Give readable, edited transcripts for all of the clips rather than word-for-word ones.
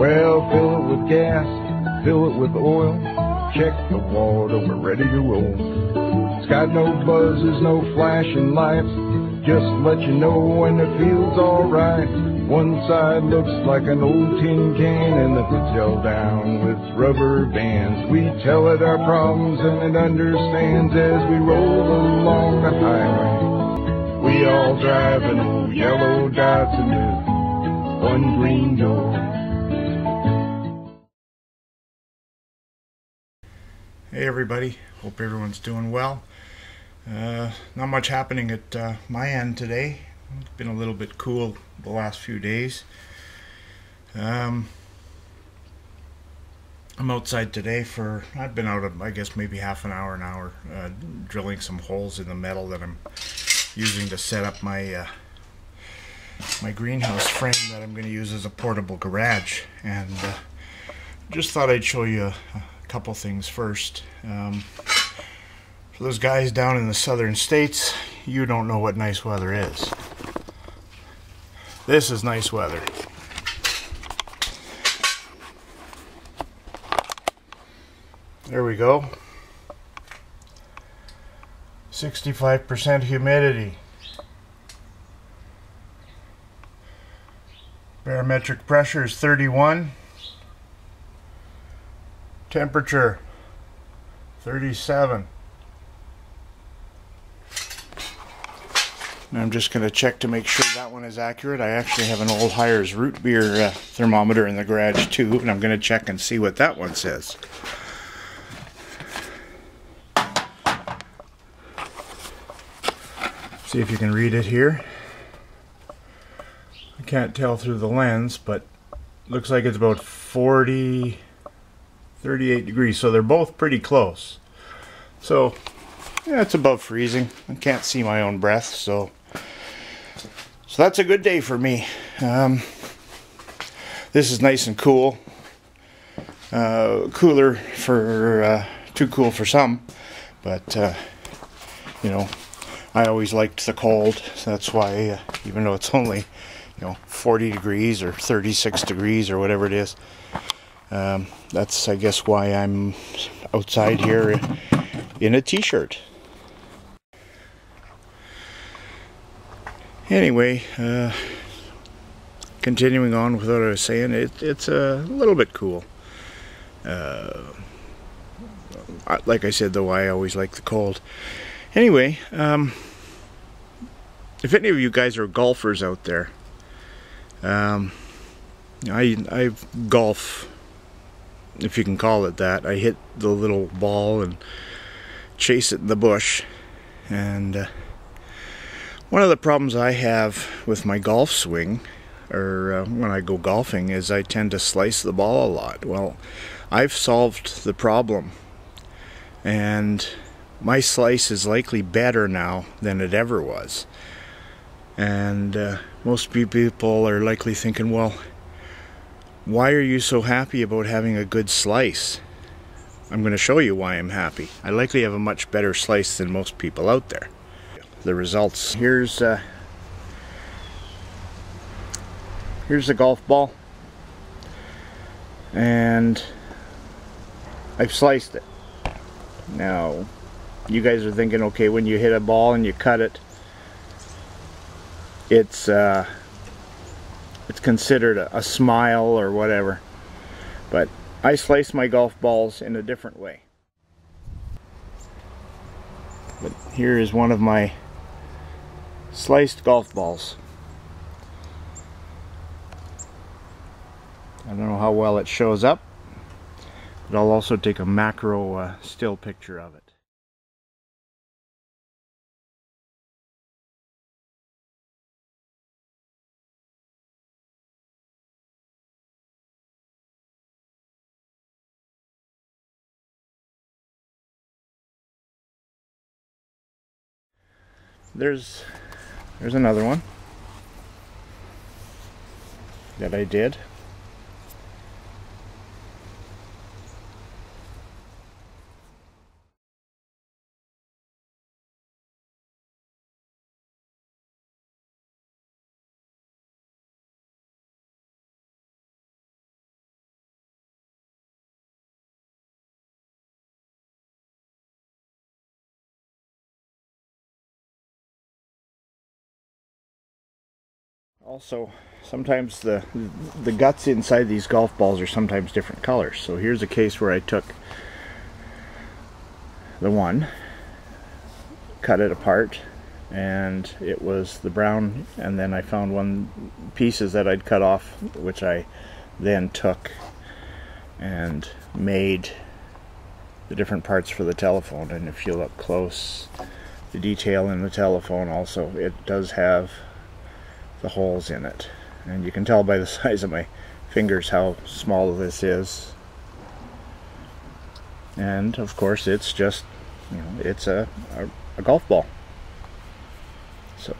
Well, fill it with gas, fill it with oil, check the water, we're ready to roll. It's got no buzzes, no flashing lights, just let you know when the field's alright. One side looks like an old tin can and the hood's held down with rubber bands. We tell it our problems and it understands as we roll along the highway. We all driving old yellow Datsun with one green door. Hey everybody, hope everyone's doing well. Not much happening at my end today. It's been a little bit cool the last few days. I'm outside today for, I've been out I guess maybe half an hour, drilling some holes in the metal that I'm using to set up my my greenhouse frame that I'm going to use as a portable garage. And just thought I'd show you a couple things first. For those guys down in the southern states, you don't know what nice weather is. This is nice weather. There we go. 65% humidity. Barometric pressure is 31. Temperature 37. And I'm just going to check to make sure that one is accurate. I actually have an old Hires root beer thermometer in the garage too, and I'm going to check and see what that one says. See if you can read it here. I can't tell through the lens, but looks like it's about 38 degrees, so they're both pretty close. So yeah, it's above freezing. I can't see my own breath, so that's a good day for me. This is nice and cool. Cooler for too cool for some, but you know, I always liked the cold. So that's why, even though it's only 40 degrees or 36 degrees or whatever it is, that's I guess why I'm outside here in a t-shirt. Anyway, continuing on with what I was saying, it's a little bit cool. Like I said, though, I always like the cold. Anyway, if any of you guys are golfers out there, I golf, if you can call it that. I hit the little ball and chase it in the bush, and one of the problems I have with my golf swing, or when I go golfing, is I tend to slice the ball a lot. Well, I've solved the problem, and my slice is likely better now than it ever was. And most people are likely thinking, well, why are you so happy about having a good slice? I'm going to show you why I'm happy. I likely have a much better slice than most people out there. The results. Here's the golf ball, and I've sliced it. Now, you guys are thinking, okay, when you hit a ball and you cut it, it's considered a smile or whatever, but I slice my golf balls in a different way. But here is one of my sliced golf balls. I don't know how well it shows up, but I'll also take a macro still picture of it. There's another one that I did. Also, sometimes the guts inside these golf balls are sometimes different colors. So here's a case where I took the one, cut it apart, and it was the brown, and then I found one pieces that I'd cut off, which I then took and made the different parts for the telephone. And if you look close, the detail in the telephone also, it does have the holes in it, and you can tell by the size of my fingers how small this is. And of course it's just, you know, it's a golf ball. So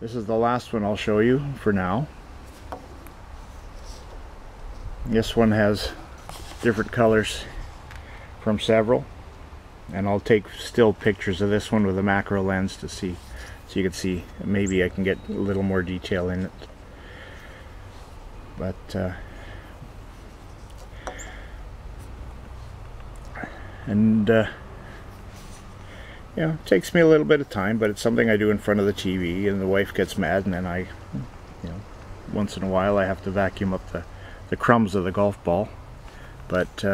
this is the last one I'll show you for now. This one has different colors from several, and I'll take still pictures of this one with a macro lens to see, so you can see, maybe I can get a little more detail in it. But you know, it takes me a little bit of time, but it's something I do in front of the TV, and the wife gets mad, and then I, you know, once in a while I have to vacuum up the crumbs of the golf ball. But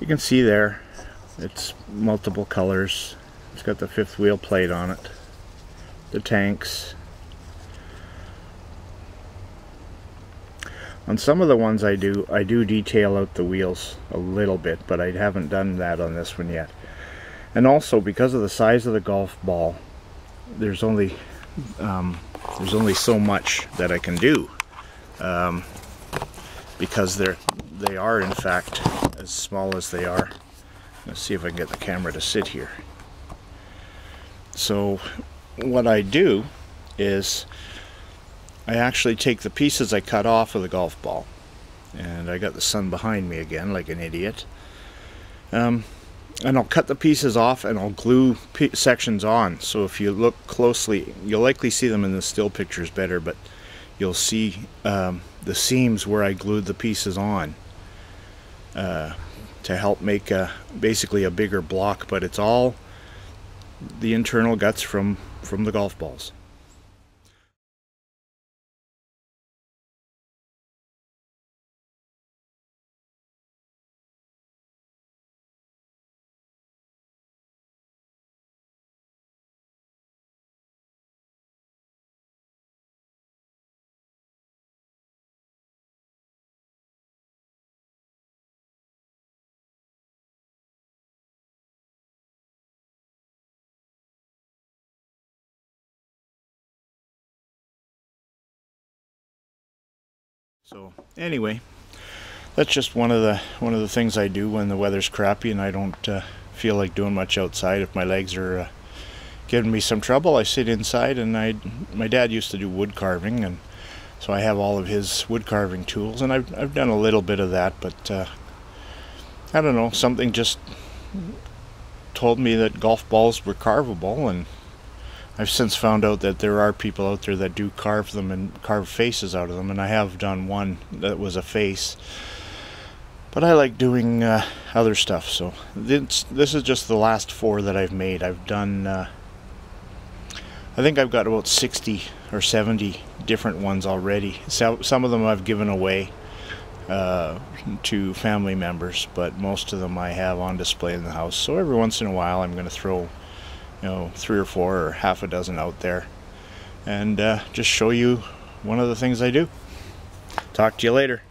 you can see there, it's multiple colors. It's got the 5th wheel plate on it, the tanks. On some of the ones I do detail out the wheels a little bit, but I haven't done that on this one yet. And also, because of the size of the golf ball, there's only so much that I can do, because they are in fact as small as they are. Let's see if I can get the camera to sit here. So what I do is I actually take the pieces I cut off of the golf ball, and I got the sun behind me again like an idiot. And I'll cut the pieces off and I'll glue sections on. So if you look closely, you'll likely see them in the still pictures better, but you'll see the seams where I glued the pieces on to help make basically a bigger block, but it's all the internal guts from the golf balls. So anyway, that's just one of the things I do when the weather's crappy and I don't feel like doing much outside. If my legs are giving me some trouble, I sit inside. And my dad used to do wood carving, and so I have all of his wood carving tools, and I've done a little bit of that, but I don't know, something just told me that golf balls were carvable, and I've since found out that there are people out there that do carve them and carve faces out of them, and I have done one that was a face. But I like doing other stuff, so this is just the last 4 that I've made. I've done, I think I've got about 60 or 70 different ones already. So, some of them I've given away to family members, but most of them I have on display in the house. So every once in a while I'm going to throw, you know, 3 or 4 or half a dozen out there and just show you one of the things I do. Talk to you later.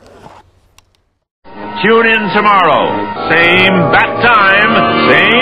Tune in tomorrow, same bat time, same